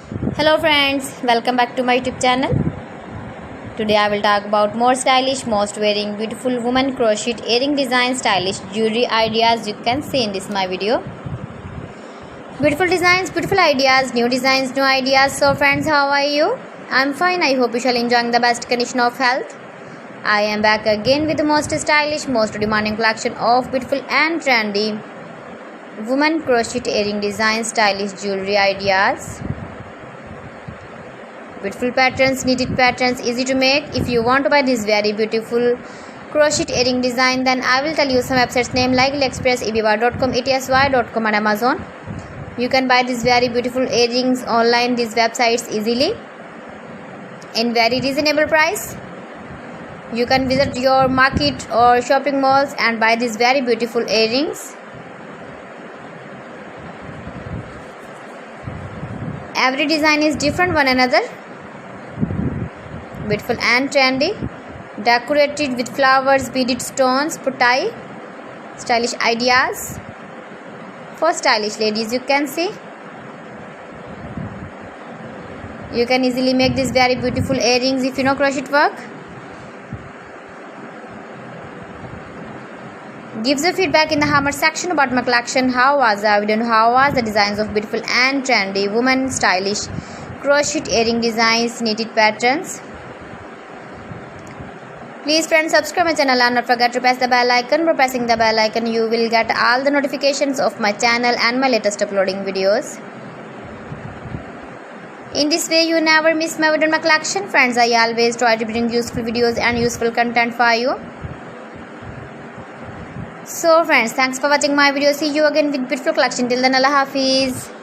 Hello friends, welcome back to my YouTube channel. Today I will talk about more stylish, most wearing beautiful woman crochet earring design, stylish jewelry ideas you can see in this my video. Beautiful designs, beautiful ideas, new designs, new ideas. So friends, how are you? I'm fine. I hope you shall enjoying the best condition of health. I am back again with the most stylish, most demanding collection of beautiful and trendy woman crochet earring design, stylish jewelry ideas. Beautiful patterns, knitted patterns, easy to make. If you want to buy this very beautiful crochet earring design, then I will tell you some websites name like AliExpress, eBay.com, etsy.com and Amazon. You can buy these very beautiful earrings online, these websites easily in very reasonable price. You can visit your market or shopping malls and buy these very beautiful earrings. Every design is different one another. Beautiful and trendy, decorated with flowers, beaded stones, putai, stylish ideas for stylish ladies. You can see you can easily make these very beautiful earrings if you know crochet work. Give the feedback in the comment section about my collection. How was the video? How was the designs of beautiful and trendy woman stylish crochet earring designs, knitted patterns? Please friends, subscribe my channel and not forget to press the bell icon. By pressing the bell icon, you will get all the notifications of my channel and my latest uploading videos. In this way, you never miss my video in my collection. Friends, I always try to bring useful videos and useful content for you. So friends, thanks for watching my video. See you again with beautiful collection. Till then, Allah Hafiz.